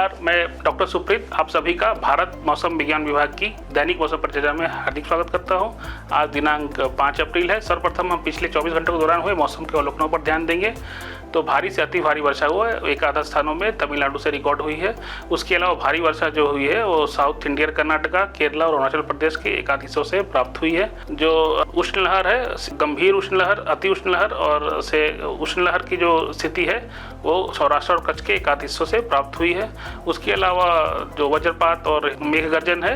नमस्कार, मैं डॉक्टर सुप्रीत आप सभी का भारत मौसम विज्ञान विभाग की दैनिक मौसम परिचर्या में हार्दिक स्वागत करता हूं। आज दिनांक 5 अप्रैल है। सर्वप्रथम हम पिछले 24 घंटों के दौरान हुए मौसम के अवलोकनों पर ध्यान देंगे। तो भारी से अति भारी वर्षा हुआ है, एक आधा स्थानों में तमिलनाडु से रिकॉर्ड हुई है। उसके अलावा भारी वर्षा जो हुई है वो साउथ इंडियन कर्नाटका, केरला और अरुणाचल प्रदेश के एक आध हिस्सों से प्राप्त हुई है। जो उष्ण लहर है, गंभीर उष्ण लहर, अति उष्ण लहर और से उष्ण लहर की जो स्थिति है वो सौराष्ट्र और कच्छ के एक आध हिस्सों से प्राप्त हुई है। उसके अलावा जो वज्रपात और मेघ गर्जन है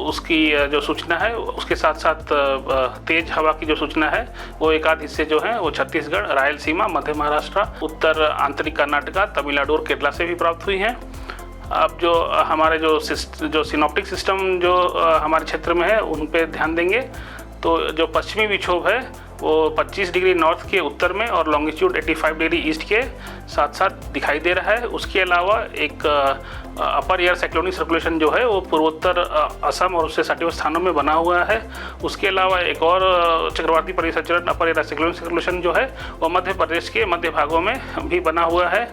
उसकी जो सूचना है, उसके साथ साथ तेज हवा की जो सूचना है वो एक आध हिस्से जो हैं वो छत्तीसगढ़, रायलसीमा, मध्य महाराष्ट्र, उत्तर आंतरिक कर्नाटका, तमिलनाडु और केरला से भी प्राप्त हुई हैं। अब जो हमारे जो सिनॉप्टिक सिस्टम जो हमारे क्षेत्र में है उन पे ध्यान देंगे। तो जो पश्चिमी विक्षोभ है वो 25 डिग्री नॉर्थ के उत्तर में और लॉन्गिट्यूड 85 डिग्री ईस्ट के साथ साथ दिखाई दे रहा है। उसके अलावा एक अपर एयर साइक्लोनिक सर्कुलेशन जो है वो पूर्वोत्तर असम और उससे सटे हुए स्थानों में बना हुआ है। उसके अलावा एक और चक्रवाती परिसंचरण अपर एयर साइक्लोनिक सर्कुलेशन जो है वो मध्य प्रदेश के मध्य भागों में भी बना हुआ है।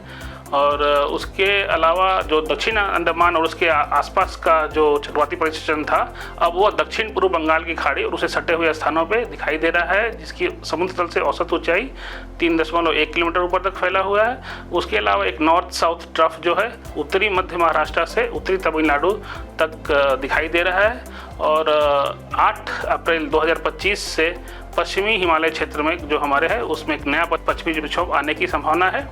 और उसके अलावा जो दक्षिण अंडमान और उसके आसपास का जो चक्रवाती परिसंचरण था अब वो दक्षिण पूर्व बंगाल की खाड़ी और उसे सटे हुए स्थानों पे दिखाई दे रहा है, जिसकी समुद्र तल से औसत ऊंचाई 3.1 किलोमीटर ऊपर तक फैला हुआ है। उसके अलावा एक नॉर्थ साउथ ट्रफ जो है उत्तरी मध्य महाराष्ट्र से उत्तरी तमिलनाडु तक दिखाई दे रहा है। और 8 अप्रैल 2025 से पश्चिमी हिमालय क्षेत्र में जो हमारे है उसमें एक नया पश्चिमी विक्षोभ आने की संभावना है।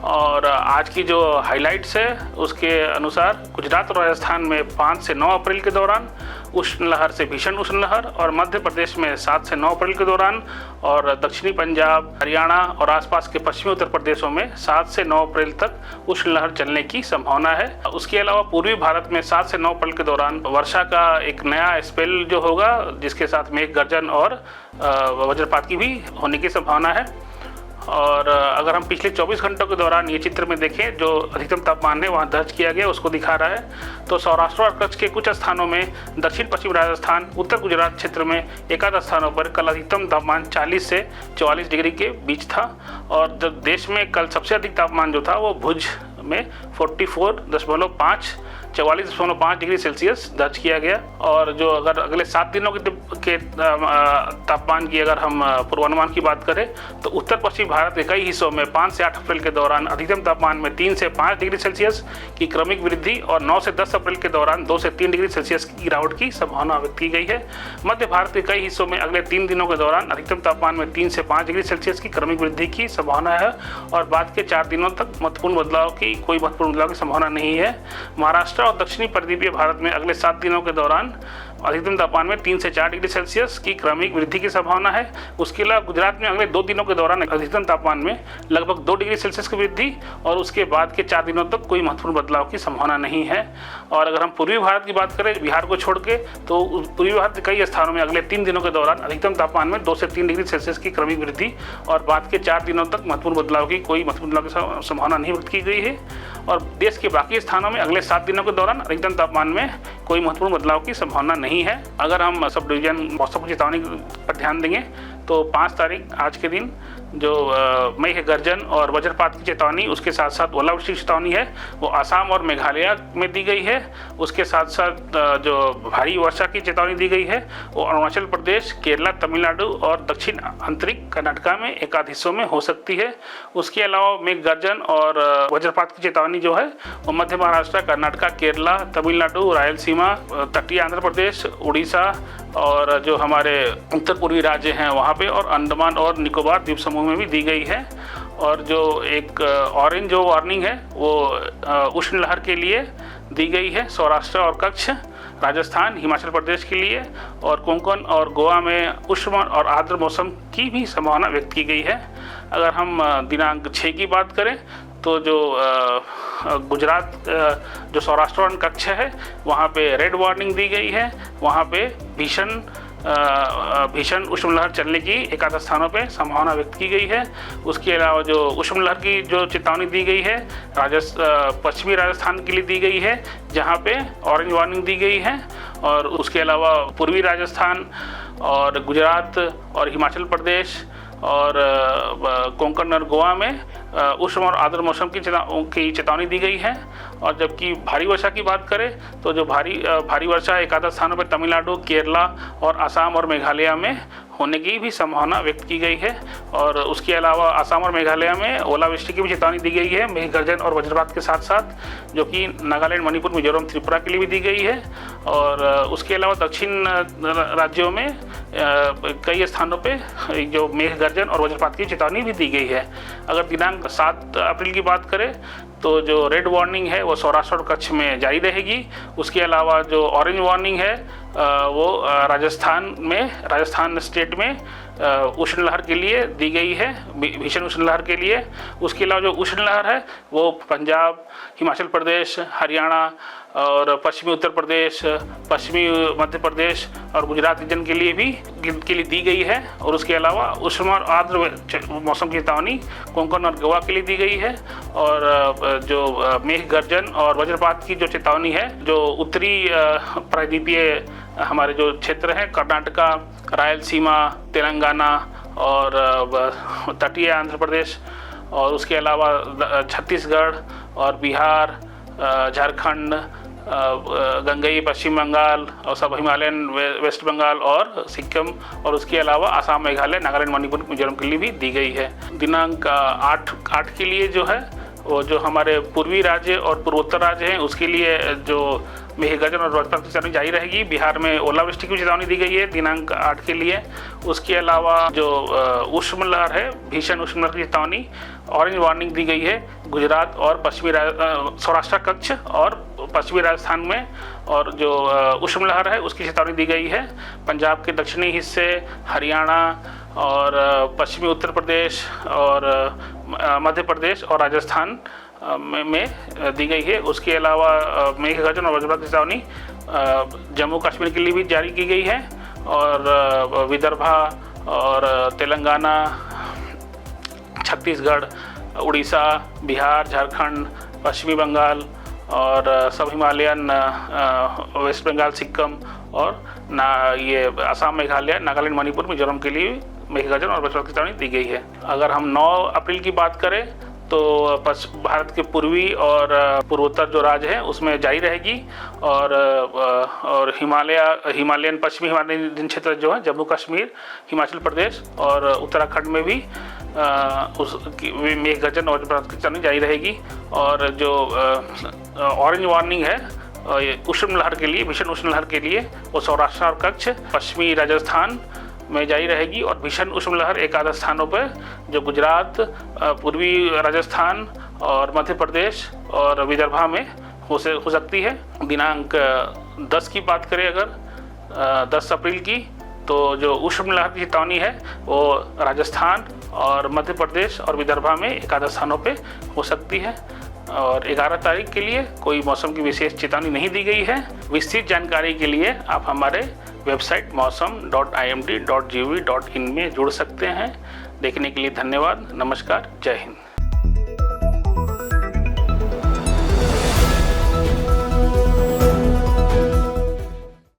और आज की जो हाइलाइट्स है उसके अनुसार गुजरात और राजस्थान में 5 से 9 अप्रैल के दौरान उष्ण लहर से भीषण उष्ण लहर, और मध्य प्रदेश में 7 से 9 अप्रैल के दौरान, और दक्षिणी पंजाब, हरियाणा और आसपास के पश्चिमी उत्तर प्रदेशों में 7 से 9 अप्रैल तक उष्ण लहर चलने की संभावना है। उसके अलावा पूर्वी भारत में 7 से 9 अप्रैल के दौरान वर्षा का एक नया स्पेल जो होगा, जिसके साथ मेघ गर्जन और वज्रपात की भी होने की संभावना है। और अगर हम पिछले 24 घंटों के दौरान ये चित्र में देखें, जो अधिकतम तापमान है वहाँ दर्ज किया गया उसको दिखा रहा है। तो सौराष्ट्र और कच्छ के कुछ स्थानों में, दक्षिण पश्चिम राजस्थान, उत्तर गुजरात क्षेत्र में एक आध स्थानों पर कल अधिकतम तापमान 40 से 44 डिग्री के बीच था। और जब देश में कल सबसे अधिक तापमान जो था वो भुज में 44.5 डिग्री सेल्सियस दर्ज किया गया। और जो अगर अगले 7 दिनों के तापमान की अगर हम पूर्वानुमान की बात करें तो उत्तर पश्चिम भारत के कई हिस्सों में 5 से 8 अप्रैल के दौरान अधिकतम तापमान में 3 से 5 डिग्री सेल्सियस की क्रमिक वृद्धि और 9 से 10 अप्रैल के दौरान 2 से 3 डिग्री सेल्सियस की गिरावट की संभावना व्यक्त की गई है। मध्य भारत के कई हिस्सों में अगले 3 दिनों के दौरान अधिकतम तापमान में 3 से 5 डिग्री सेल्सियस की क्रमिक वृद्धि की संभावना है। और बाद के 4 दिनों तक कोई महत्वपूर्ण बदलाव की संभावना नहीं है। महाराष्ट्र और दक्षिणी परिद्वीपीय भारत में अगले 7 दिनों के दौरान अधिकतम तापमान में 3 से 4 डिग्री सेल्सियस की क्रमिक वृद्धि की संभावना है। उसके अलावा गुजरात में अगले 2 दिनों के दौरान अधिकतम तापमान में लगभग 2 डिग्री सेल्सियस की वृद्धि और उसके बाद के 4 दिनों तक कोई महत्वपूर्ण बदलाव की संभावना नहीं है। और अगर हम पूर्वी भारत की बात करें, बिहार को छोड़ के, तो पूर्वी भारत के कई स्थानों में अगले 3 दिनों के दौरान अधिकतम तापमान में 2 से 3 डिग्री सेल्सियस की क्रमिक वृद्धि और बाद के 4 दिनों तक महत्वपूर्ण बदलाव की संभावना नहीं व्यक्त की गई है। और देश के बाकी स्थानों में अगले 7 दिनों के दौरान अधिकतम तापमान में कोई महत्वपूर्ण बदलाव की संभावना नहीं है। अगर हम सब डिवीजन मौसम की चेतावनी पर ध्यान देंगे तो 5 तारीख आज के दिन जो मेघ गर्जन और वज्रपात की चेतावनी, उसके साथ साथ ओलावृष्टि की चेतावनी है वो आसाम और मेघालय में दी गई है। उसके साथ साथ जो भारी वर्षा की चेतावनी दी गई है वो अरुणाचल प्रदेश, केरला, तमिलनाडु और दक्षिण आंतरिक कर्नाटका में एक आध हिस्सों में हो सकती है। उसके अलावा मेघ गर्जन और वज्रपात की चेतावनी जो है वो मध्य महाराष्ट्र, कर्नाटका, केरला, तमिलनाडु, रायलसीमा, तटीय आंध्र प्रदेश, उड़ीसा और जो हमारे उत्तर पूर्वी राज्य हैं वहाँ पे, और अंडमान और निकोबार द्वीप समूह में भी दी गई है। और जो एक ऑरेंज जो वार्निंग है वो उष्ण लहर के लिए दी गई है सौराष्ट्र और कच्छ, राजस्थान, हिमाचल प्रदेश के लिए, और कोंकण और गोवा में उष्ण और आर्द्र मौसम की भी संभावना व्यक्त की गई है। अगर हम दिनांक 6 की बात करें तो जो गुजरात, जो सौराष्ट्र और कच्छ है वहाँ पे रेड वार्निंग दी गई है। वहाँ पे भीषण उष्ण लहर चलने की एक आध स्थानों पे संभावना व्यक्त की गई है। उसके अलावा जो उष्ण लहर की जो चेतावनी दी गई है पश्चिमी राजस्थान के लिए दी गई है, जहाँ पे ऑरेंज वार्निंग दी गई है। और उसके अलावा पूर्वी राजस्थान और गुजरात और हिमाचल प्रदेश और कोंकण और गोवा में उष्ण और आर्द्र मौसम की चेतावनी दी गई है। और जबकि भारी वर्षा की बात करें तो जो भारी वर्षा एक आधा स्थानों पर तमिलनाडु, केरला और असम और मेघालय में होने की भी संभावना व्यक्त की गई है। और उसके अलावा असम और मेघालय में ओलावृष्टि की भी चेतावनी दी गई है, मेघ गर्जन और वज्रपात के साथ साथ, जो कि नागालैंड, मणिपुर, मिजोरम, त्रिपुरा के लिए भी दी गई है। और उसके अलावा दक्षिण राज्यों में कई स्थानों पे जो मेघ गर्जन और वज्रपात की चेतावनी भी दी गई है। अगर दिनांक 7 अप्रैल की बात करें तो जो रेड वार्निंग है वो सौराष्ट्र और कच्छ में जारी रहेगी। उसके अलावा जो ऑरेंज वार्निंग है वो राजस्थान स्टेट में उष्ण लहर के लिए दी गई है, भीषण उष्ण लहर के लिए। उसके अलावा जो उष्ण लहर है वो पंजाब, हिमाचल प्रदेश, हरियाणा और पश्चिमी उत्तर प्रदेश, पश्चिमी मध्य प्रदेश और गुजरात रीजन के लिए दी गई है। और उसके अलावा उष्ण और आर्द्र मौसम की चेतावनी कोंकण और गोवा के लिए दी गई है। और जो मेघ गर्जन और वज्रपात की जो चेतावनी है, जो उत्तरी प्रायद्वीपीय हमारे जो क्षेत्र हैं, कर्नाटका, रायलसीमा, तेलंगाना और तटीय आंध्र प्रदेश और उसके अलावा छत्तीसगढ़ और बिहार, झारखंड, गंगई, पश्चिम बंगाल और सब हिमालयन, वेस्ट बंगाल और सिक्किम और उसके अलावा असम, मेघालय, नागालैंड, मणिपुर, मिजोरम के लिए भी दी गई है। दिनांक 8 के लिए जो है वो जो हमारे पूर्वी राज्य और पूर्वोत्तर राज्य हैं उसके लिए जो मेघ गर्जन और वज्रपात की चेतावनी जारी रहेगी। बिहार में ओलावृष्टि की चेतावनी दी गई है दिनांक 8 के लिए। उसके अलावा जो उष्ण लहर है, भीषण उष्ण लहर की चेतावनी, ऑरेंज वार्निंग दी गई है गुजरात और सौराष्ट्र, कच्छ और पश्चिमी राजस्थान में। और जो उष्ण लहर है उसकी चेतावनी दी गई है पंजाब के दक्षिणी हिस्से, हरियाणा और पश्चिमी उत्तर प्रदेश और मध्य प्रदेश और राजस्थान में दी गई है। उसके अलावा मेघ गर्जन और वज्रपात की चेतावनी जम्मू कश्मीर के लिए भी जारी की गई है। और विदर्भा और तेलंगाना, छत्तीसगढ़, उड़ीसा, बिहार, झारखंड, पश्चिमी बंगाल और सब हिमालयन, वेस्ट बंगाल, सिक्किम और ये असम, मेघालय, नागालैंड, मणिपुर, मिजोरम के लिए मेघ गर्जन और वज्रपात की चेतावनी दी गई है। अगर हम 9 अप्रैल की बात करें तो भारत के पूर्वी और पूर्वोत्तर जो राज्य हैं उसमें जारी रहेगी। और हिमालयन, पश्चिमी हिमालयन क्षेत्र जो है, जम्मू कश्मीर, हिमाचल प्रदेश और उत्तराखंड में भी मेघ गर्जन और वज्रपात की चेतावनी जारी रहेगी। और जो ऑरेंज वार्निंग है उष्ण लहर के लिए, भीषण उष्ण लहर के लिए, वो सौराष्ट्र और कच्छ, पश्चिमी राजस्थान में जारी रहेगी। और भीषण उष्ण लहर एक आधा स्थानों पर जो गुजरात, पूर्वी राजस्थान और मध्य प्रदेश और विदर्भा में हो सकती है। दिनांक 10 की बात करें अगर 10 अप्रैल की, तो जो उष्ण लहर की चेतावनी है वो राजस्थान और मध्य प्रदेश और विदर्भा में एक आधा स्थानों पे हो सकती है। और 11 तारीख के लिए कोई मौसम की विशेष चेतावनी नहीं दी गई है। विस्तृत जानकारी के लिए आप हमारे वेबसाइट mausam.imd.gov.in में जुड़ सकते हैं। देखने के लिए धन्यवाद। नमस्कार, जय हिंद।